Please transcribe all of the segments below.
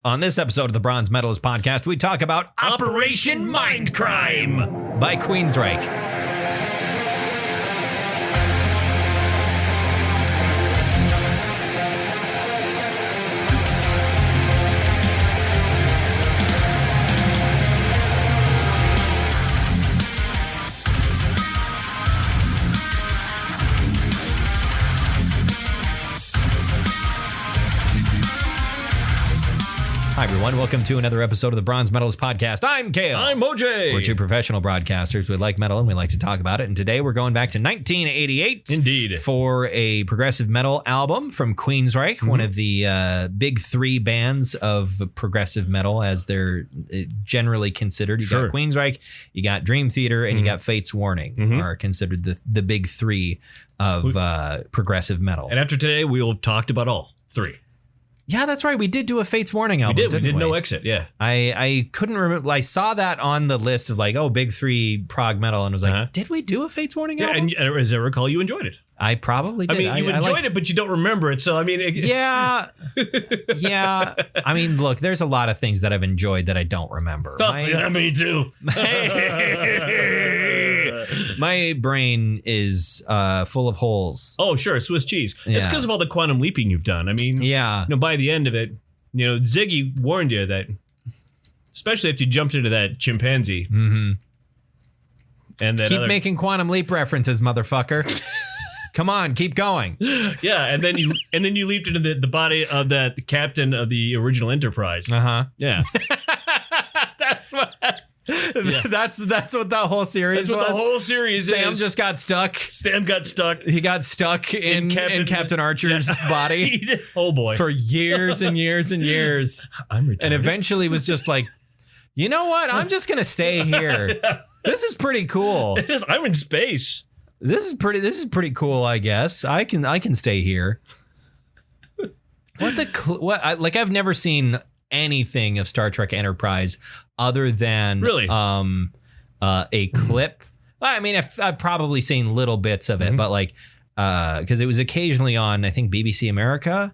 On this episode of the Bronze Metalist podcast, we talk about Operation Mindcrime by Queensryche. Hi, everyone. Welcome to another episode of the Bronze Metalist podcast. I'm Kale. I'm OJ. We're two professional broadcasters. We like metal and we like to talk about it. And today we're going back to 1988. Indeed. For a progressive metal album from Queensryche, one of the big three bands of progressive metal as they're generally considered. You got Queensryche, you got Dream Theater, and you got Fate's Warning are considered the big three of progressive metal. And after today, we'll have talked about all three. Yeah, that's right. We did do a Fate's Warning album. We did No Exit, yeah. I couldn't remember. I saw that on the list of big three prog metal, and was like, did we do a Fate's Warning album? And as I recall, you enjoyed it. I probably did. I mean, you enjoyed it, but you don't remember it. So, I mean... Yeah. I mean, look, there's a lot of things that I've enjoyed that I don't remember. Me too. My brain is full of holes. Oh, sure. Swiss cheese. It's because of all the quantum leaping you've done. I mean, by the end of it, Ziggy warned you that, especially if you jumped into that chimpanzee. Mm-hmm. And that keep making quantum leap references, motherfucker. Come on, keep going. Yeah, and then you leaped into the body of the captain of the original Enterprise. Yeah. That's what. Yeah. That's what the whole series was. The whole series Sam just got stuck. Sam got stuck. He got stuck in Captain Archer's body. Oh boy. For years and years and years. I'm retarded. And eventually was just like, you know what? I'm just gonna stay here. This is pretty cool. I'm in space. This is pretty cool, I guess. I can stay here. I've never seen anything of Star Trek Enterprise other than really a clip. I mean, I've probably seen little bits of it, but because it was occasionally on, I think, BBC America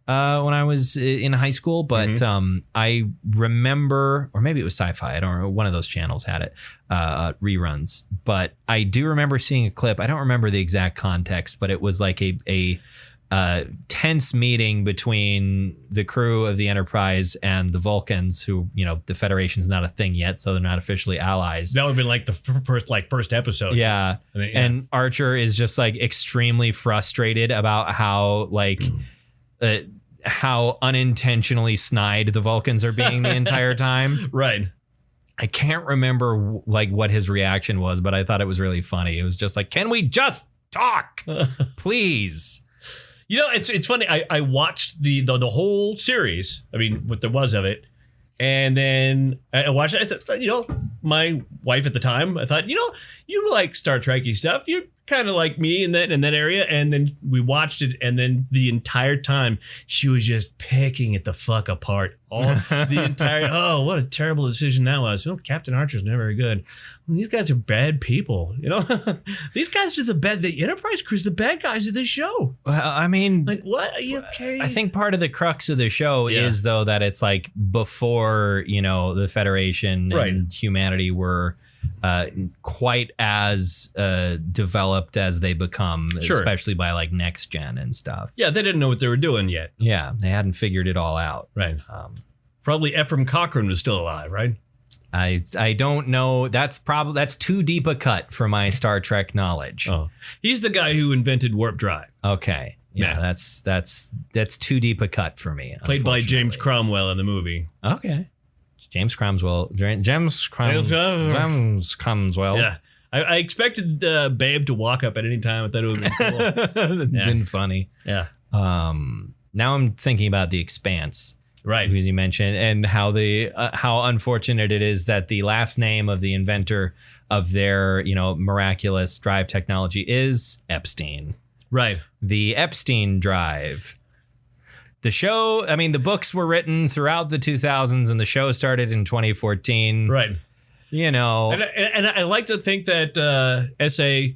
when I was in high school. But I remember, or maybe it was Sci-Fi. I don't know. One of those channels had it, reruns. But I do remember seeing a clip. I don't remember the exact context, but it was like a tense meeting between the crew of the Enterprise and the Vulcans, who, the Federation's not a thing yet, so they're not officially allies. That would have been like the first episode. Yeah. And Archer is just extremely frustrated about how how unintentionally snide the Vulcans are being the entire time. Right. I can't remember what his reaction was, but I thought it was really funny. It was just like, can we just talk, please? It's funny. I watched the whole series. I mean, what there was of it. And then I watched it. I thought, my wife at the time, I thought, you like Star Trek-y stuff. You're kind of like me in that area. And then we watched it. And then the entire time she was just picking it the fuck apart. Oh, what a terrible decision that was. Captain Archer's never very good. Well, these guys are bad people. These guys are the Enterprise crew's the bad guys of this show. Well, I mean, what? Are you okay? I think part of the crux of the show is, though, that it's before, the Federation and humanity were quite as developed as they become, especially by next gen and stuff. Yeah, they didn't know what they were doing yet. Yeah, they hadn't figured it all out. Right. Probably Ephraim Cochrane was still alive, right? I don't know. That's too deep a cut for my Star Trek knowledge. Oh, he's the guy who invented warp drive. Okay. Yeah, that's too deep a cut for me. Played by James Cromwell in the movie. Okay. James Cromwell. Yeah. I expected Babe to walk up at any time. I thought it would be cool. It'd been funny. Yeah. Now I'm thinking about The Expanse. Right. Because you mentioned, and how how unfortunate it is that the last name of the inventor of their, miraculous drive technology is Epstein. Right. The Epstein drive. The show, I mean, the books were written throughout the 2000s and the show started in 2014. Right. And I like to think that S.A.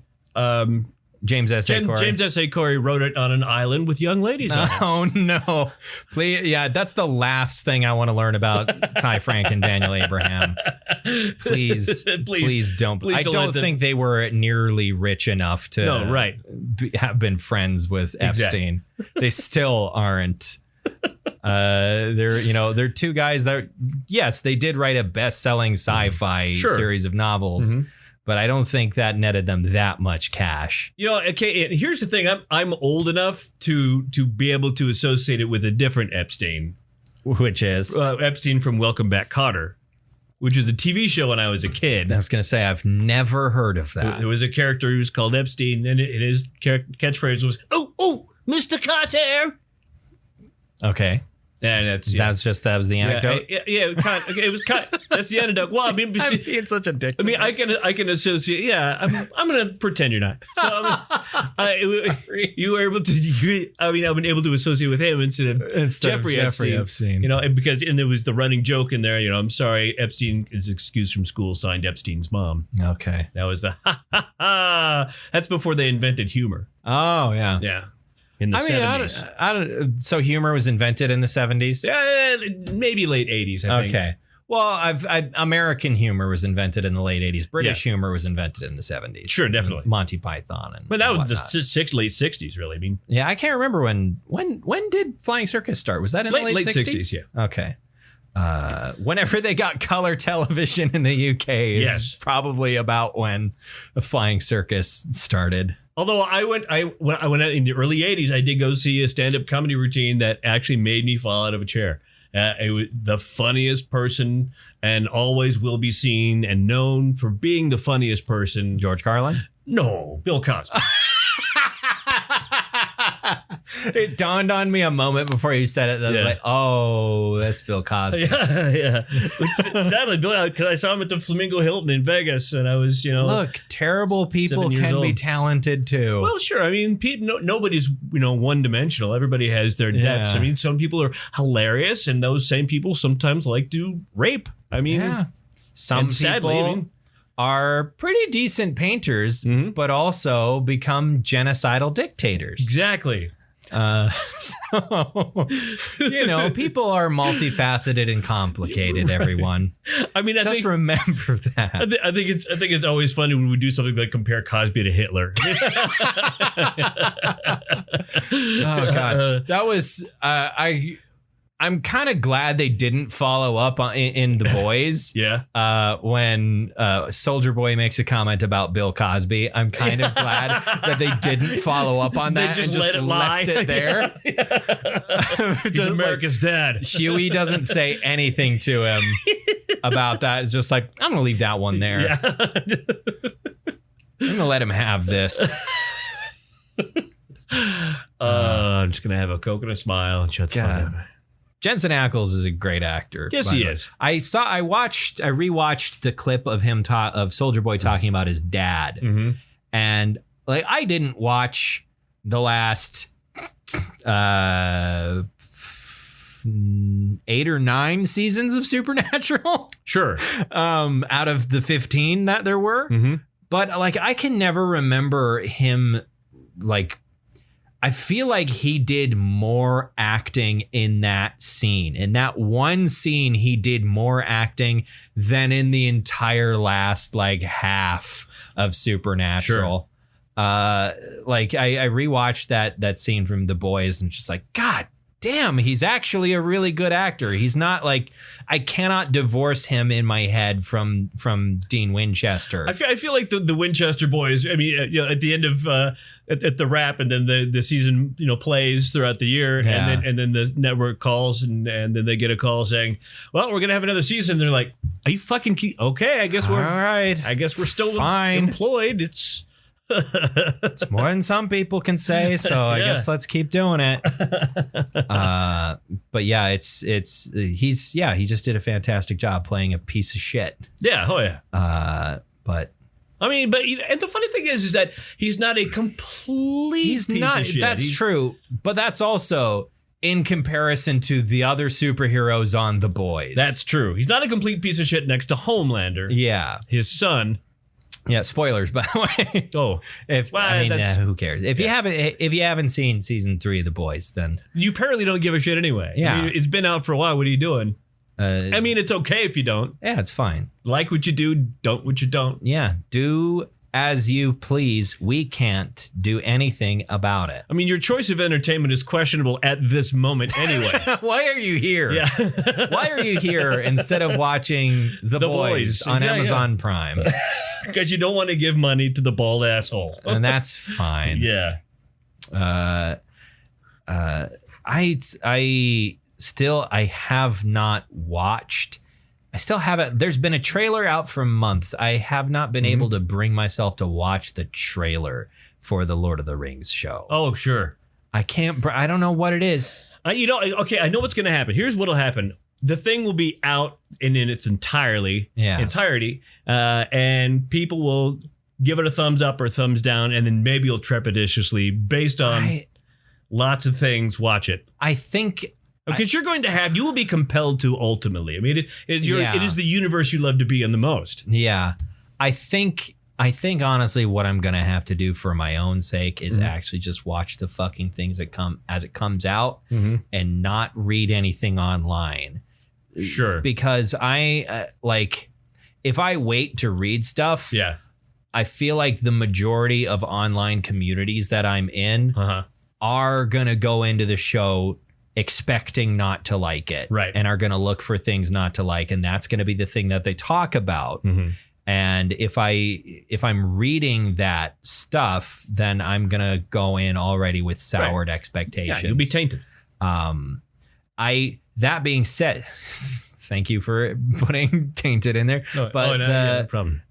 James S.A. Corey. James S.A. Corey wrote it on an island with young ladies on it. Oh, no. Please. Yeah, that's the last thing I want to learn about Ty Frank and Daniel Abraham. Please don't. I don't think they were nearly rich enough to have been friends with Epstein. They still aren't. They're two guys that, yes, they did write a best-selling sci-fi series of novels, but I don't think that netted them that much cash. Okay, here's the thing. I'm old enough to be able to associate it with a different Epstein. Which is? Epstein from Welcome Back, Kotter, which was a TV show when I was a kid. I was going to say, I've never heard of that. There was a character who was called Epstein, and his catchphrase was, "Oh, Mr. Carter." Okay. And that was the anecdote. It was kind of, that's the anecdote. Well, I mean, it's such a dick. I mean, I can associate. Yeah, I'm gonna pretend you're not. So you were able to. I've been able to associate with him instead of Jeffrey Epstein. And there was the running joke in there. I'm sorry, Epstein is excused from school. Signed Epstein's mom. Okay, that was the ha. That's before they invented humor. Oh yeah. Yeah. In the 70s. I don't. So humor was invented in the 70s? Yeah, maybe late 80s, I think. Okay. Well, American humor was invented in the late 80s. British humor was invented in the 70s. Sure, definitely. Monty Python and but that was whatnot. the late 60s, really. I mean, yeah, I can't remember when did Flying Circus start? Was that in the late 60s? Yeah. Okay. Whenever they got color television in the UK is probably about when the Flying Circus started. Although when I went out in the early 80s, I did go see a stand-up comedy routine that actually made me fall out of a chair. It was the funniest person and always will be seen and known for being the funniest person. George Carlin? No, Bill Cosby. It dawned on me a moment before you said it. That I was like, oh, that's Bill Cosby. Yeah. Which, sadly, Bill, because I saw him at the Flamingo Hilton in Vegas, and I was, look, terrible people can be talented too. Well, sure. I mean, nobody's one dimensional. Everybody has their depths. I mean, some people are hilarious, and those same people sometimes like to rape. I mean, some people. Sadly, are pretty decent painters, but also become genocidal dictators. Exactly. So, people are multifaceted and complicated, everyone. I mean, I think remember that. I think it's always funny when we do something like compare Cosby to Hitler. Oh, God. That was, I'm kind of glad they didn't follow up in The Boys. When Soldier Boy makes a comment about Bill Cosby, I'm kind of glad that they didn't follow up on that and just left it there. He's America's dad. Huey doesn't say anything to him about that. It's just like, I'm going to leave that one there. Yeah. I'm going to let him have this. I'm just going to have a Coke and a smile and shut the fuck up. Jensen Ackles is a great actor. Yes, he is. I rewatched the clip of him of Soldier Boy talking about his dad, and I didn't watch the last 8 or 9 seasons of Supernatural. Sure. Out of the 15 that there were, but I can never remember him I feel like he did more acting in that scene. In that one scene, he did more acting than in the entire last half of Supernatural. Sure. I rewatched that scene from The Boys and just God damn, he's actually a really good actor. He's not I cannot divorce him in my head from Dean Winchester. I feel like the Winchester boys. I mean, at the end of at the wrap, and then the season plays throughout the year, and then the network calls, and then they get a call saying, "Well, we're gonna have another season." They're like, "Are you fucking okay? I guess we're all right. I guess we're still fine employed. It's." It's more than some people can say, so I guess let's keep doing it. But yeah, he just did a fantastic job playing a piece of shit. Yeah, oh yeah. But I mean, and the funny thing is that he's not a complete piece of shit. That's true, but that's also in comparison to the other superheroes on The Boys. That's true. He's not a complete piece of shit next to Homelander. Yeah, his son. Yeah, spoilers, by the way. Oh, who cares? If you haven't seen season 3 of The Boys, then you apparently don't give a shit anyway. Yeah. I mean, it's been out for a while. What are you doing? I mean, it's okay if you don't. Yeah, it's fine. Like what you do, don't what you don't. Yeah, do as you please. We can't do anything about it. I mean, your choice of entertainment is questionable at this moment anyway. Why are you here? Yeah. Why are you here instead of watching The Boys on Amazon Prime? Because you don't want to give money to the bald asshole. And that's fine. Yeah. I have not watched. I still haven't. There's been a trailer out for months. I have not been able to bring myself to watch the trailer for the Lord of the Rings show. Oh, sure. I can't. I don't know what it is. Okay, I know what's going to happen. Here's what'll happen. The thing will be out in its entirety, and people will give it a thumbs up or thumbs down, and then maybe you'll trepidatiously, based on lots of things, watch it. I think. Because you will be compelled to ultimately. I mean, it is the universe you love to be in the most. Yeah. I think honestly what I'm going to have to do for my own sake is actually just watch the fucking things that come as it comes out and not read anything online. Sure. Because if I wait to read stuff, I feel like the majority of online communities that I'm in are going to go into the show expecting not to like it, right? And are going to look for things not to like, and that's going to be the thing that they talk about. And if I'm reading that stuff, then I'm going to go in already with soured expectations. Yeah, you'll be tainted. That being said, thank you for putting tainted in there. No problem.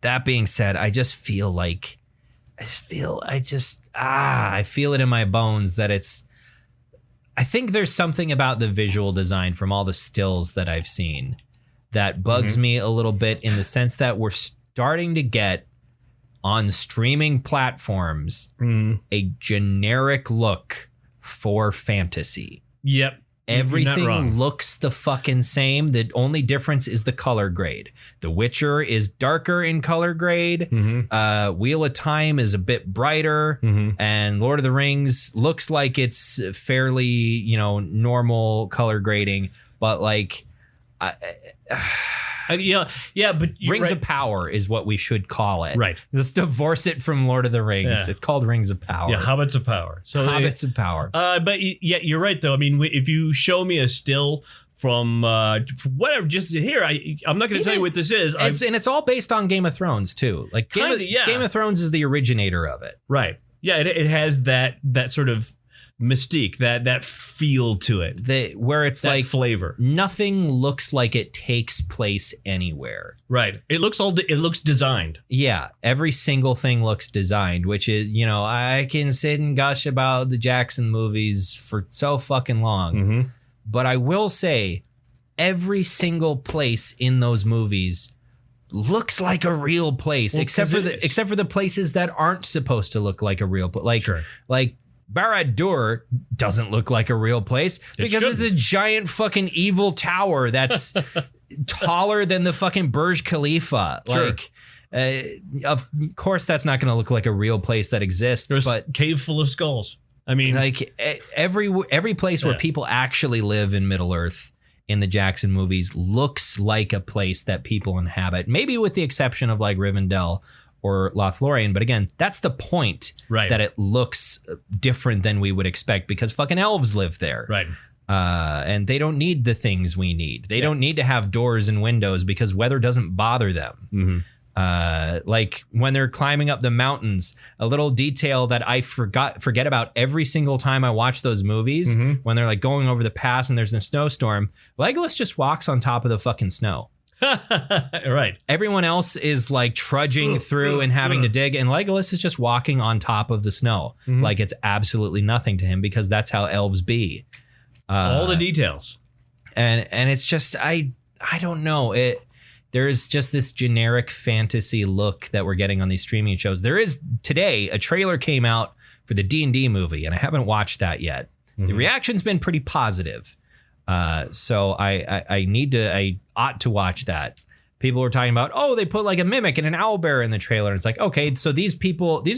That being said, I feel it in my bones that I think there's something about the visual design from all the stills that I've seen that bugs me a little bit, in the sense that we're starting to get on streaming platforms a generic look for fantasy. Yep. Everything looks the fucking same. The only difference is the color grade. The Witcher is darker in color grade. Wheel of Time is a bit brighter. And Lord of the Rings looks like it's fairly, normal color grading. But but Rings of Power is what we should call it. Right. Let's divorce it from Lord of the Rings. Yeah. It's called Rings of Power. Yeah, Hobbits of Power. Hobbits of Power. But yeah, you're right though. I mean, if you show me a still from whatever, just here, I'm not going to tell you what this is. And it's all based on Game of Thrones too. Game of Thrones is the originator of it. Right. Yeah, it has that sort of mystique, that feel to it, where it's that like flavor. Nothing looks like it takes place anywhere. Right. It looks designed. Yeah, every single thing looks designed, which is, I can sit and gush about the Jackson movies for so fucking long, but I will say every single place in those movies looks like a real place, except for the places that aren't supposed to look like a real place. Like Barad-dûr doesn't look like a real place because it's a giant fucking evil tower that's taller than the fucking Burj Khalifa. Of course, that's not going to look like a real place that exists. There's but a cave full of skulls. I mean, every place where people actually live in Middle Earth in the Jackson movies looks like a place that people inhabit. Maybe with the exception of like Rivendell or Lothlorien, but again, that's the point, right? That it looks different than we would expect because fucking elves live there, right? And they don't need the things we need. They don't need to have doors and windows because weather doesn't bother them. Like when they're climbing up the mountains, a little detail that I forget about every single time I watch those movies, when they're like going over the pass and there's a snowstorm, Legolas just walks on top of the fucking snow. Right. Everyone else is like trudging through and having to dig, and Legolas is just walking on top of the snow like it's absolutely nothing to him because that's how elves be. All the details, and it's just I don't know it. There's just this generic fantasy look that we're getting on these streaming shows. There is today a trailer came out for the D&D movie, and I haven't watched that yet. The reaction's been pretty positive. So I ought to watch that. people were talking about, oh, they put like a mimic and an owlbear in the trailer. And it's like, okay, so these are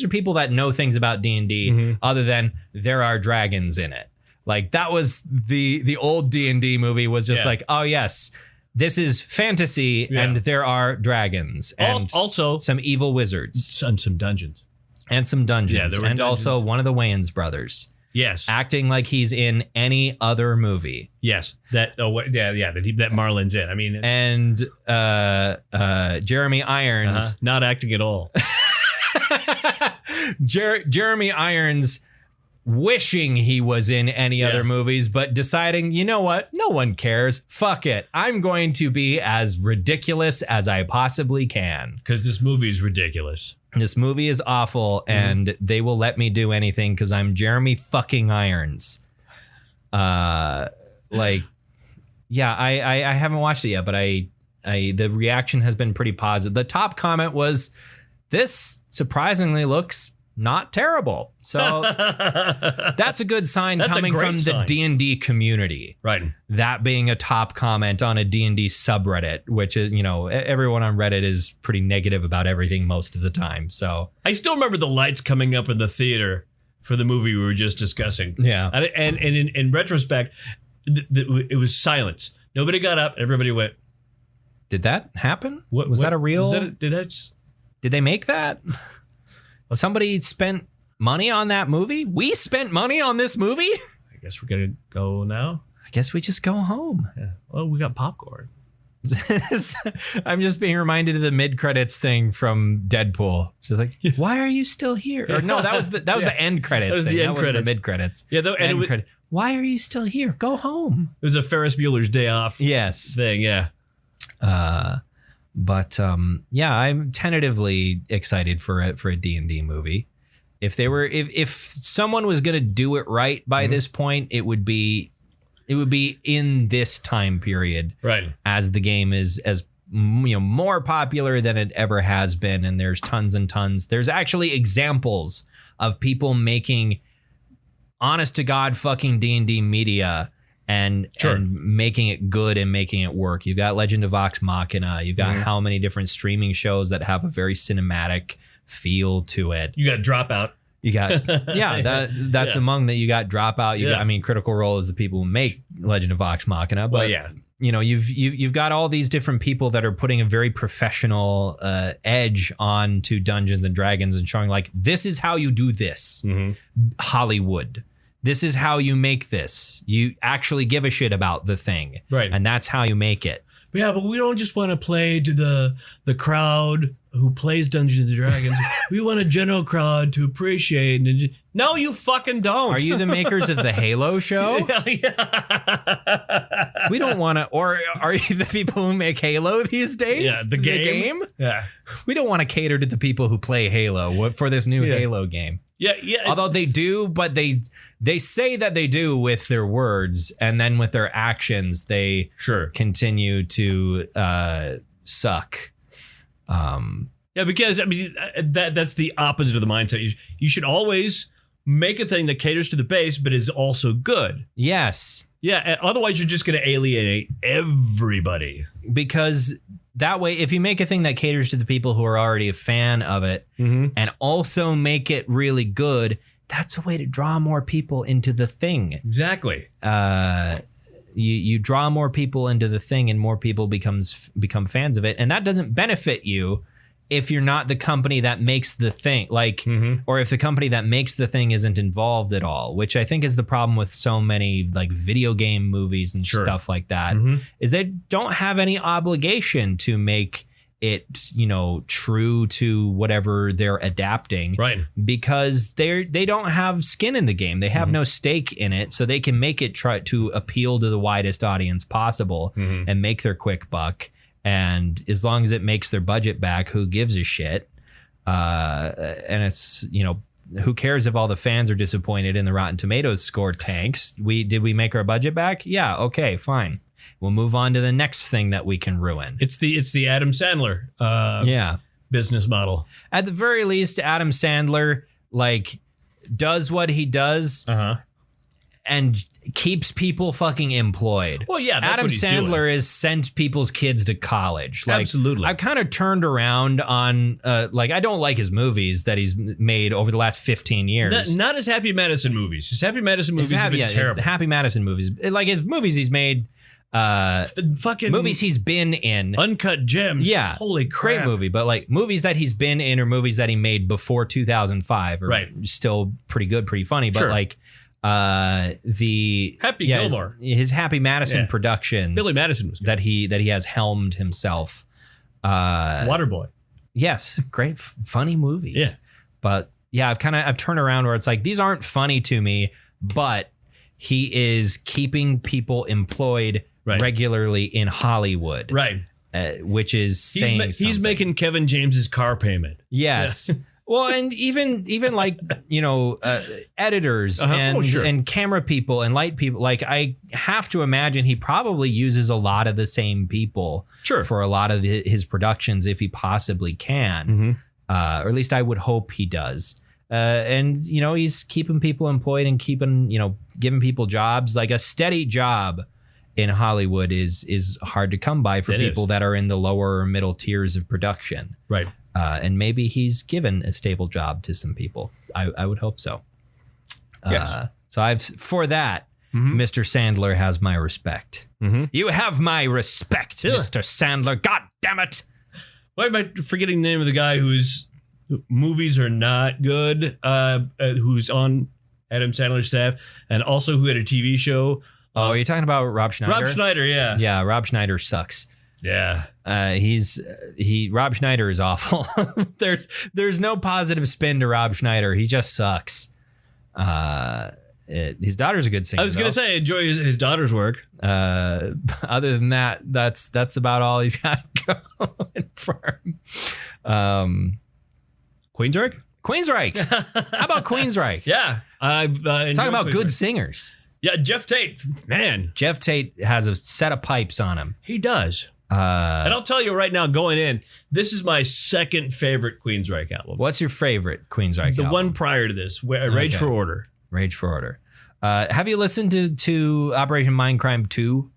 people that know things about D&D other than there are dragons in it. Like that was the old D&D movie was just like, oh yes, this is fantasy and there are dragons and also some evil wizards and some dungeons. And some dungeons. Yeah, there were and dungeons. Also one of the Wayans brothers. Yes. Acting like he's in any other movie. Yes. That Marlon's in. I mean, and Jeremy Irons not acting at all. Jeremy Irons wishing he was in any other movies, but deciding, you know what? No one cares. Fuck it. I'm going to be as ridiculous as I possibly can. Because this movie is ridiculous. This movie is awful, and they will let me do anything because I'm Jeremy fucking Irons. I haven't watched it yet, but the reaction has been pretty positive. The top comment was, "This surprisingly looks not terrible." So that's a good sign coming from the D&D community. Right. That being a top comment on a D&D subreddit, which is, everyone on Reddit is pretty negative about everything most of the time. So I still remember the lights coming up in the theater for the movie we were just discussing. Yeah. And in retrospect, it was silence. Nobody got up. Everybody went. Did that happen? Was that a real? Did they make that? Somebody spent money on that movie? We spent money on this movie? I guess we're going to go now. I guess we just go home. Yeah. Well, we got popcorn. I'm just being reminded of the mid-credits thing from Deadpool. She's like, why are you still here? Or no, that was the end credits thing. That wasn't the mid-credits. Yeah, why are you still here? Go home. It was a Ferris Bueller's Day Off thing, yeah. But I'm tentatively excited for a D&D movie. If someone was going to do it right by this point, it would be in this time period, right? As the game is more popular than it ever has been, and there's tons and tons. There's actually examples of people making honest to God fucking D&D media. And making it good and making it work. You've got Legend of Vox Machina. You've got how many different streaming shows that have a very cinematic feel to it. You got Dropout. You got that's among that. You got Dropout. You got, Critical Role is the people who make Legend of Vox Machina. But you've got all these different people that are putting a very professional edge onto Dungeons and Dragons and showing like, this is how you do this. Hollywood. This is how you make this. You actually give a shit about the thing. Right. And that's how you make it. Yeah, but we don't just want to play to the crowd who plays Dungeons and Dragons. We want a general crowd to appreciate. No, you fucking don't. Are you the makers of the Halo show? We don't want to. Or are you the people who make Halo these days? Yeah, the game? Yeah. We don't want to cater to the people who play Halo for this new Halo game. Yeah. Although they do, but they say that they do with their words, and then with their actions, they continue to suck. Yeah, because I mean that's the opposite of the mindset. You should always make a thing that caters to the base, but is also good. Yes. Yeah. Otherwise, you're just going to alienate everybody. Because that way, if you make a thing that caters to the people who are already a fan of it, and also make it really good, that's a way to draw more people into the thing. Exactly. You draw more people into the thing, and more people become fans of it, and that doesn't benefit you if you're not the company that makes the thing, or if the company that makes the thing isn't involved at all, which I think is the problem with so many like video game movies and stuff like that, is they don't have any obligation to make it, true to whatever they're adapting, right? Because they don't have skin in the game. They have no stake in it, so they can make it try to appeal to the widest audience possible and make their quick buck. And as long as it makes their budget back, who gives a shit? And it's, who cares if all the fans are disappointed in the Rotten Tomatoes score tanks? Did we make our budget back? Yeah. Okay, fine. We'll move on to the next thing that we can ruin. It's the Adam Sandler business model. At the very least, Adam Sandler does what he does and keeps people fucking employed. Well, yeah, that's Adam what he's Sandler doing. has sent people's kids to college. Like, Absolutely. I've kind of turned around on like I don't like his movies that he's made over the last 15 years. Not his Happy Madison movies. His Happy Madison movies have been terrible. His Happy Madison movies, like his movies he's made, The fucking movies he's been in. Uncut Gems. Yeah, Holy crap. great movie. But like movies that he's been in or movies that he made before 2005 are Right. still pretty good, pretty funny. But Sure. like the Happy Gilmore. his Happy Madison Yeah. productions, Billy Madison was good. that he has helmed himself. Waterboy. Yes, great funny movies. Yeah. But yeah, I've turned around where it's like these aren't funny to me, but he is keeping people employed Right. regularly in Hollywood, Right. Which is saying He's something. making Kevin James's car payment. Yes. Well, and even like, editors and sure. and camera people and light people, like I have to imagine he probably uses a lot of the same people Sure. for a lot of his productions if he possibly can. Or at least I would hope he does. And he's keeping people employed and keeping, giving people jobs. Like a steady job in Hollywood is hard to come by for It people is. that are in the lower or middle tiers of production. Right. And maybe he's given a stable job to some people. I would hope so. Yes. So for that, Mr. Sandler has my respect. You have my respect, Yeah. Mr. Sandler. God damn it. Why am I forgetting the name of the guy whose movies are not good, who's on Adam Sandler's staff, and also who had a TV show? Oh, are you talking about Rob Schneider? Rob Schneider, yeah. Yeah, Rob Schneider sucks. Yeah. Rob Schneider is awful. There's no positive spin to Rob Schneider. He just sucks. His daughter's a good singer. I was going to say, I enjoy his daughter's work. Other than that, that's about all he's got going for him. Queensryche? Queensryche. How about Queensryche? Yeah. Talking about good singers. Yeah, Jeff Tate. Man, Jeff Tate has a set of pipes on him. he does. And I'll tell you right now, going in, this is my second favorite Queensryche album. What's your favorite Queensryche The album? one prior to this, Rage for Order. Rage for Order. Have you listened to Operation Mindcrime 2?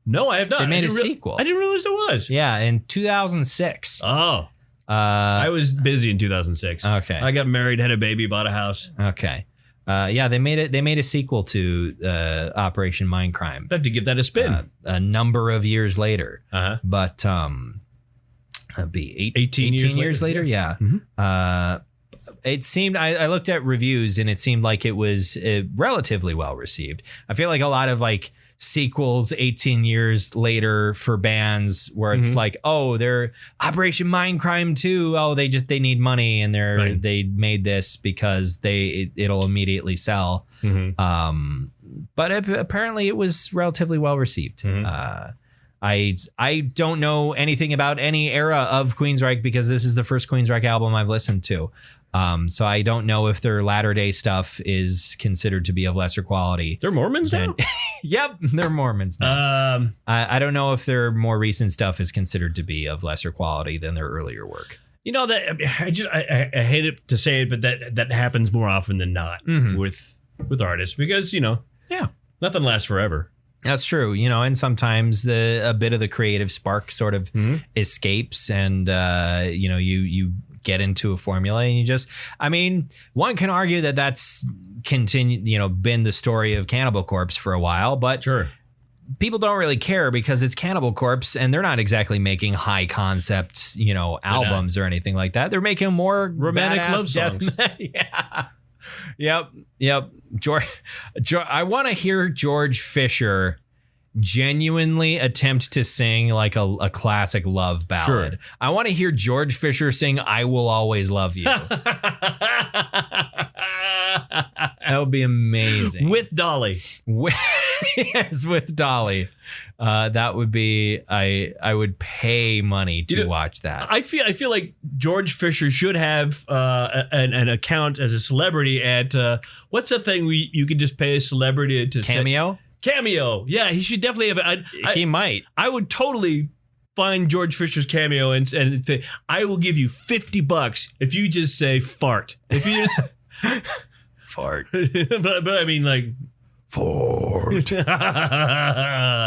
No, I have not. They made I a didn't sequel. I didn't realize there was. Yeah, in 2006. Oh. I was busy in 2006. Okay. I got married, had a baby, bought a house. Okay. Yeah, they made a sequel to Operation Mindcrime I have to give that a spin. a number of years later. Uh-huh. But it'd be 18 years later. Yeah. It seemed I looked at reviews and it seemed like it was relatively well received. I feel like a lot of like sequels 18 years later for bands where it's like, oh, they're Operation Mindcrime 2. Oh, they need money and they made this because it'll immediately sell. But apparently it was relatively well received. I don't know anything about any era of Queensryche because this is the first Queensryche album I've listened to. So I don't know if their latter day stuff is considered to be of lesser quality. They're Mormons now? Yep, they're Mormons now. I don't know if their more recent stuff is considered to be of lesser quality than their earlier work. You know, that I hate it to say it, but that happens more often than not with artists because, Yeah. nothing lasts forever. That's true, and sometimes a bit of the creative spark sort of escapes and, you get into a formula and you just, one can argue that that's been the story of Cannibal Corpse for a while, but Sure. people don't really care because it's Cannibal Corpse and they're not exactly making high concept, albums or anything like that. They're making more Romantic badass love songs. Yeah. Yep. George, I want to hear George Fisher genuinely attempt to sing like a classic love ballad. Sure. I want to hear George Fisher sing I Will Always Love You. That would be amazing. With Dolly. Yes, with Dolly. That would be I would pay money to watch that. I feel like George Fisher should have an account as a celebrity at what's that thing you can just pay a celebrity to Cameo? Cameo. Yeah, he should definitely have it. He might. I would totally find George Fisher's Cameo and say, I will give you $50 if you just say fart. If you just Fart. but I mean like Fort.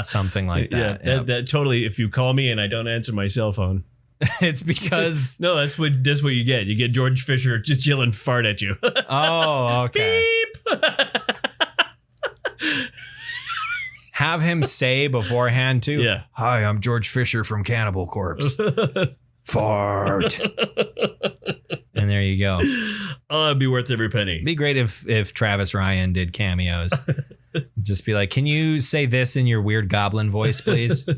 Something like that. Yeah, that totally. If you call me and I don't answer my cell phone, it's because no, that's what you get. You get George Fisher just yelling fart at you. Oh, okay. Beep. Have him say beforehand too. Yeah. Hi, I'm George Fisher from Cannibal Corpse. Fart. And there you go. Oh, it'd be worth every penny. It'd be great if Travis Ryan did cameos. Just be like, can you say this in your weird goblin voice, please?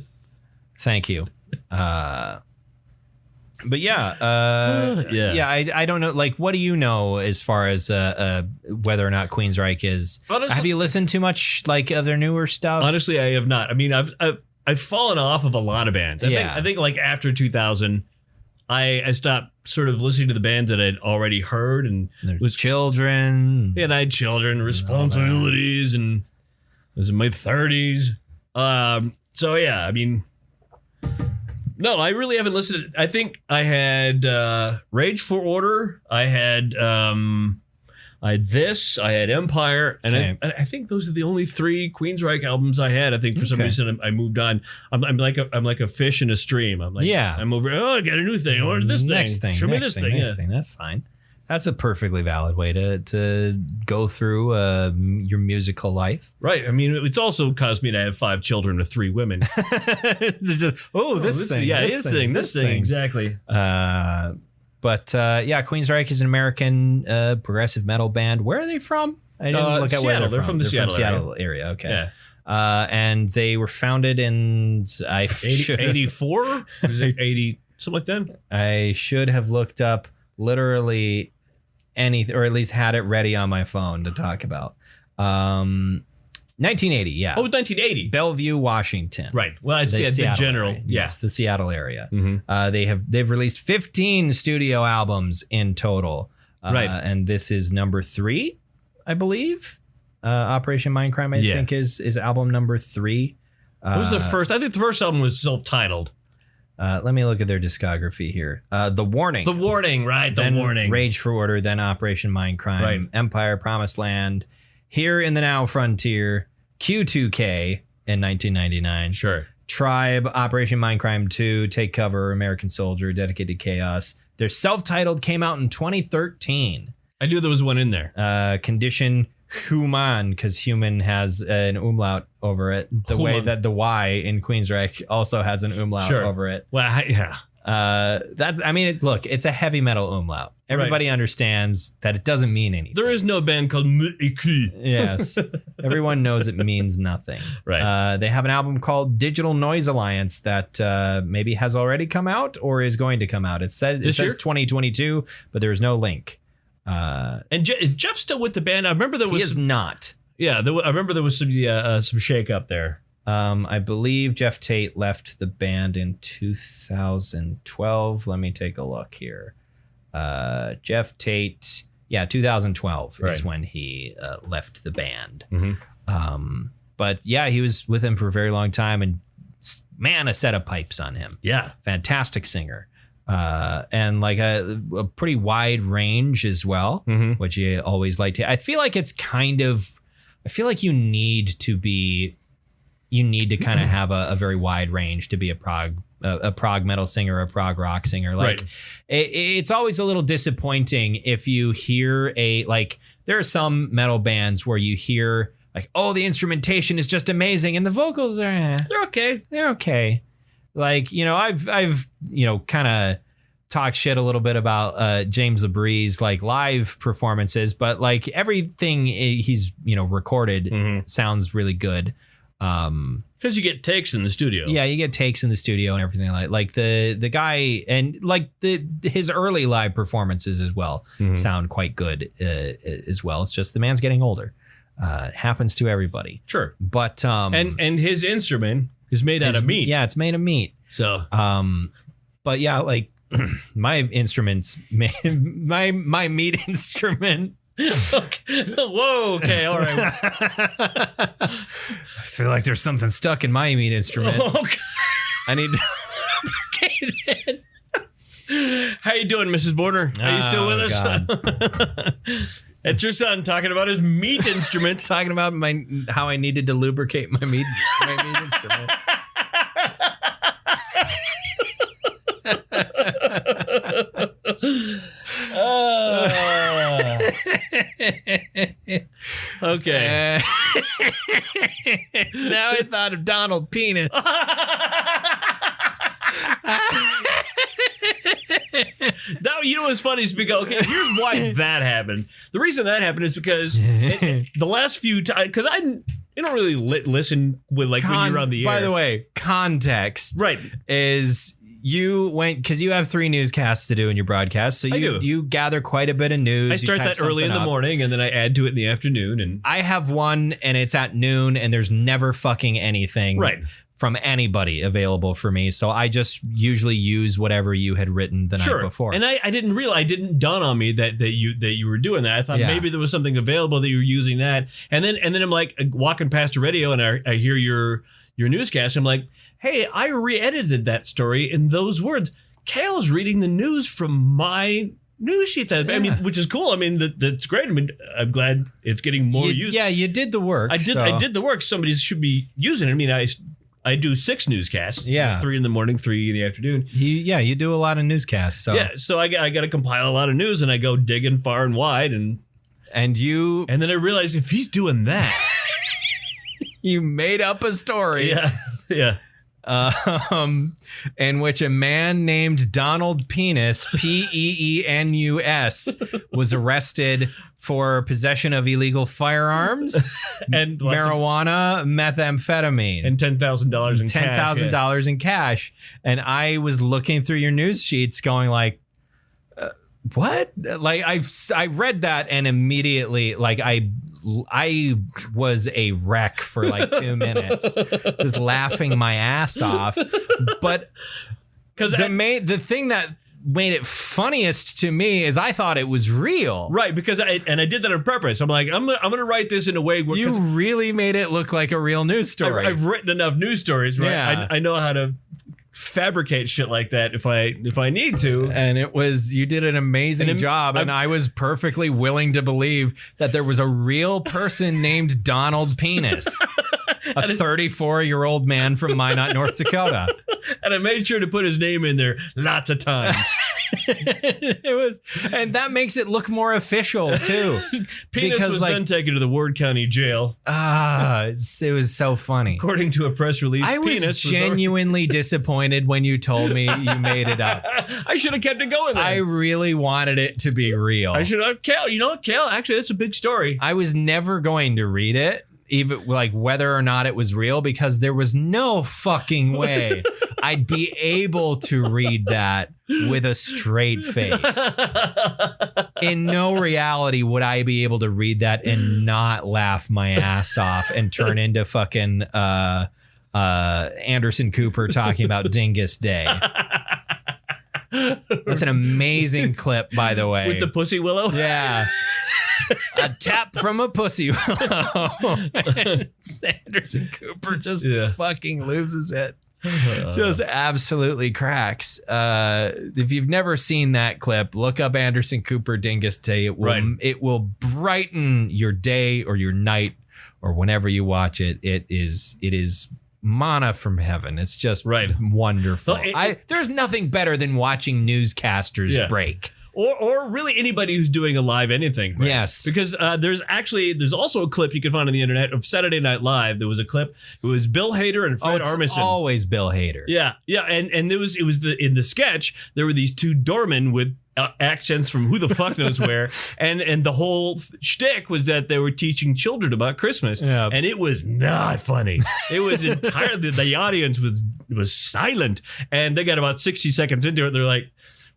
Thank you. But yeah, I don't know. Like, what do you know as far as whether or not Queensryche is? Honestly, have you listened to much like of their newer stuff? Honestly, I have not. I mean, I've fallen off of a lot of bands. I think like after 2000, I stopped sort of listening to the bands that I'd already heard and was children. Yeah, and I had children, responsibilities, and I was in my 30s. So yeah, I mean. No, I really haven't listened. I think I had Rage for Order. I had this. I had Empire, and I think those are the only 3 Queensryche albums I had. I think for some reason I moved on. I'm like a fish in a stream. I'm like I'm over. Oh, I got a new thing. Or this thing. Show me this thing. That's fine. That's a perfectly valid way to go through your musical life. Right. I mean, it's also caused me to have 5 children with 3 women. It's just, this thing. Yeah, this thing. Exactly. But Queensryche is an American progressive metal band. Where are they from? I didn't look at where they're from. The Seattle area. Okay. Yeah. And they were founded in 84? Was it 80? Something like that? I should have looked up literally anything, or at least had it ready on my phone to talk about. 1980, yeah. Oh, 1980. Bellevue, Washington. Right. Well, it's the general. Area. Yes, the Seattle area. Mm-hmm. They've released 15 studio albums in total. Right. And this is number 3, I believe. Operation Mindcrime, I think, is album number 3. What was the first? I think the first album was self-titled. Let me look at their discography here. The Warning. The Warning, right. The Warning. Rage for Order, then Operation Mindcrime. Right. Empire, Promised Land, Here in the Now Frontier, Q2K in 1999. Sure. Tribe, Operation Mindcrime 2, Take Cover, American Soldier, Dedicated Chaos. Their self-titled came out in 2013. I knew there was one in there. Condition Human, because human has an umlaut over it. The Human. way that the Y in Queensryche also has an umlaut over it. Well, yeah. It's a heavy metal umlaut. Everybody understands that it doesn't mean anything. There is no band called Metalist. Yes. Everyone knows it means nothing. Right. They have an album called Digital Noise Alliance that maybe has already come out or is going to come out. It says 2022, but there is no link. And is Jeff still with the band? I remember there was. He is not. Yeah, I remember there was some shake up there. I believe Jeff Tate left the band in 2012. Let me take a look here. Jeff Tate, 2012 is when he left the band. Mm-hmm. But yeah, he was with him for a very long time, and man, a set of pipes on him. Yeah, fantastic singer. And like a pretty wide range as well, which you always like to. I feel like you need to kind of have a very wide range to be a prog metal singer, a prog rock singer. Like it's always a little disappointing if you hear there are some metal bands where you hear like, oh, the instrumentation is just amazing and the vocals are they're okay. Like, I've kind of talked shit a little bit about James LaBrie's like live performances, but like everything he's recorded sounds really good. Because you get takes in the studio. Yeah, you get takes in the studio and everything like the guy, and like his early live performances as well sound quite good as well. It's just the man's getting older. It happens to everybody. Sure, but and his instrument is made out of meat. Yeah, it's made of meat. So but yeah, like my instruments, my meat instrument. Okay. Whoa. Okay. All right. I feel like there's something stuck in my meat instrument. Okay. I need to lubricate it. How you doing, Mrs. Border? Are you still with us? It's your son talking about his meat instrument. Talking about how I needed to lubricate my meat instrument. Okay. Now I thought of Donald Penis. Now, you know what's funny is because, okay, here's why that happened. The reason that happened is because the last few times, because I don't really listen with like when you're on the air. By the way, context right is you went because you have 3 newscasts to do in your broadcast, so you gather quite a bit of news. I start that early in the morning, and then I add to it in the afternoon. And I have one, and it's at noon, and there's never fucking anything from anybody available for me. So I just usually use whatever you had written the night before. And I didn't realize, it didn't dawn on me that you were doing that. I thought maybe there was something available that you were using that. And then I'm like walking past the radio, and I hear your newscast. I'm like, hey, I re-edited that story in those words. Kale's reading the news from my news sheet. I mean, which is cool. I mean, that's great. I mean, I'm glad it's getting more use. Yeah, you did the work. I did the work. Somebody should be using it. I mean, I do 6 newscasts. 3 in the morning, 3 in the afternoon. You do a lot of newscasts. So. Yeah, so I got to compile a lot of news, and I go digging far and wide, and then I realized if he's doing that, you made up a story. Yeah. In which a man named Donald Penis, Peenus, was arrested for possession of illegal firearms and marijuana, methamphetamine, and $10,000 in cash. $10,000 in cash. And I was looking through your news sheets, going like, "What?" Like I read that, and immediately, like I was a wreck for like 2 minutes, just laughing my ass off. But because the thing that made it funniest to me is I thought it was real. Right, because I did that on purpose. I'm like, I'm gonna write this in a way where you really made it look like a real news story. I've written enough news stories, right? Yeah. I know how to fabricate shit like that if I need to. And you did an amazing job, and I was perfectly willing to believe that there was a real person named Donald Penis, a 34-year-old man from Minot, North Dakota. And I made sure to put his name in there lots of times. And that makes it look more official too. Penis was then taken to the Ward County Jail. It was so funny. According to a press release, I was genuinely disappointed when you told me you made it up. I should have kept it going then. I really wanted it to be real. I should have. Cal, you know what, Cal? Actually, that's a big story. I was never going to read it, even like whether or not it was real, because there was no fucking way I'd be able to read that with a straight face. In no reality would I be able to read that and not laugh my ass off and turn into fucking Anderson Cooper talking about Dingus Day. That's an amazing clip, by the way. With the pussy willow? Yeah. A tap from a pussy willow. Anderson Cooper just fucking loses it. Just absolutely cracks. If you've never seen that clip, look up Anderson Cooper Dingus Day. It will brighten your day or your night or whenever you watch it. It is manna from heaven. It's just wonderful. There's nothing better than watching newscasters break. Or really anybody who's doing a live anything. Right? Yes. Because there's also a clip you can find on the internet of Saturday Night Live. There was a clip. It was Bill Hader and Fred Armisen. Always Bill Hader. Yeah. Yeah. And in the sketch, there were these 2 doormen with accents from who the fuck knows where. And the whole shtick was that they were teaching children about Christmas. Yeah. And it was not funny. It was entirely, the audience was silent. And they got about 60 seconds into it. They're like,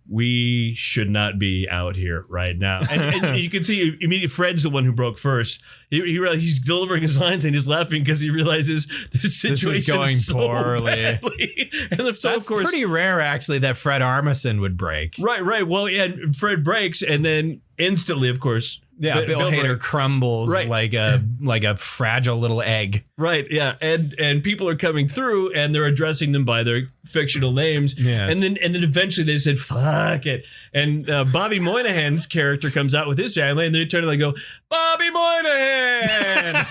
we should not be out here right now. And you can see immediately Fred's the one who broke first. He realized he's delivering his lines and he's laughing because he realizes this situation is going so poorly. Badly. And so, that's of course, pretty rare, actually, that Fred Armisen would break. Right. Well, yeah, Fred breaks, and then instantly, of course, Yeah, Bill Hader crumbles like a fragile little egg. Right, yeah, and people are coming through and they're addressing them by their fictional names. Yes. And then eventually they said, "Fuck it," and Bobby Moynihan's character comes out with his family, and they turn and they go, "Bobby Moynihan,"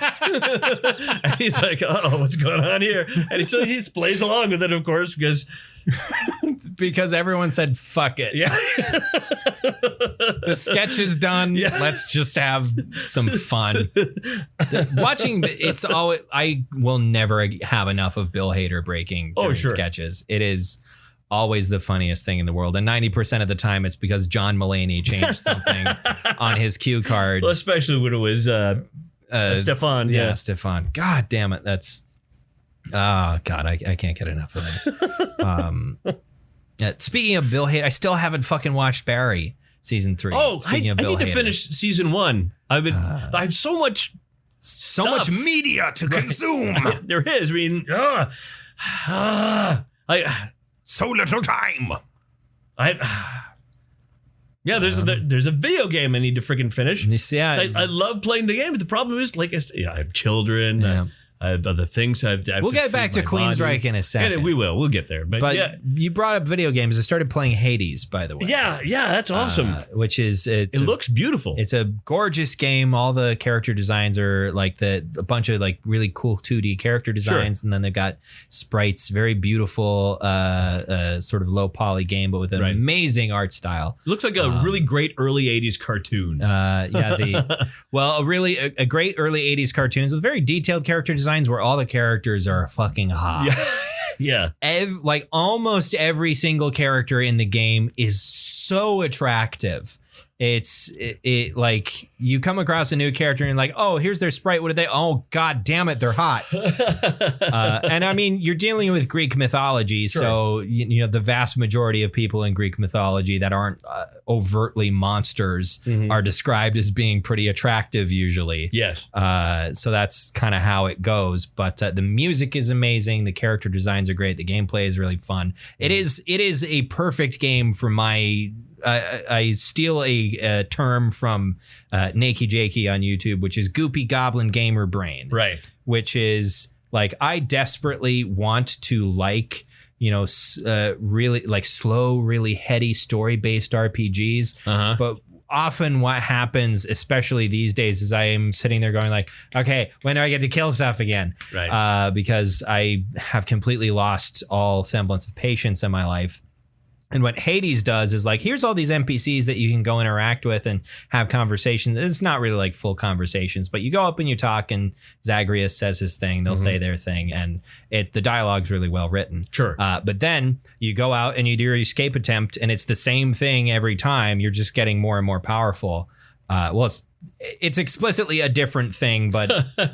and he's like, "Oh, what's going on here?" And so he plays along with it, of course, because everyone said fuck it. Yeah. The sketch is done. Yeah. Let's just have some fun. Watching it's all I will never have enough of Bill Hader breaking sketches. It is always the funniest thing in the world. And 90% of the time it's because John Mulaney changed something on his cue cards. Well, especially when it was Stefan. Yeah, Stefan. God damn it. That's God, I can't get enough of that. Speaking of Bill Hader, I still haven't fucking watched Barry season 3. Oh, I need to finish season 1. I have so much media to consume. There is. I mean, so little time. There's a video game I need to freaking finish. Yeah, I love playing the game, but the problem is, like, I have children. Yeah. I have other things. We'll get back to Queensryche in a second. And we will. We'll get there. But yeah. You brought up video games. I started playing Hades, by the way. Yeah, that's awesome. Which is it looks beautiful. It's a gorgeous game. All the character designs are like a bunch of like really cool 2D character designs, and then they've got sprites. Very beautiful, sort of low poly game, but with an amazing art style. It looks like a really great early '80s cartoon. A great early '80s cartoons with very detailed character designs where all the characters are fucking hot. Yeah. Almost every single character in the game is so attractive. It's like you come across a new character and you're like, oh, here's their sprite. What are they? Oh, God damn it. They're hot. And I mean, you're dealing with Greek mythology. Sure. So, you know, the vast majority of people in Greek mythology that aren't overtly monsters are described as being pretty attractive usually. Yes. So that's kind of how it goes. But the music is amazing. The character designs are great. The gameplay is really fun. It is a perfect game for my... I steal a term from Nakey Jakey on YouTube, which is goopy goblin gamer brain. Right. Which is like, I desperately want to like, you know, really like slow, really heady story-based RPGs. But often what happens, especially these days, is I am sitting there going like, okay, when do I get to kill stuff again? Right. Because I have completely lost all semblance of patience in my life. And what Hades does is like, here's all these NPCs that you can go interact with and have conversations. It's not really like full conversations, but you go up and you talk and Zagreus says his thing. They'll say their thing. And the dialogue's really well written. Sure. But then you go out and you do your escape attempt and it's the same thing every time. You're just getting more and more powerful. It's explicitly a different thing, but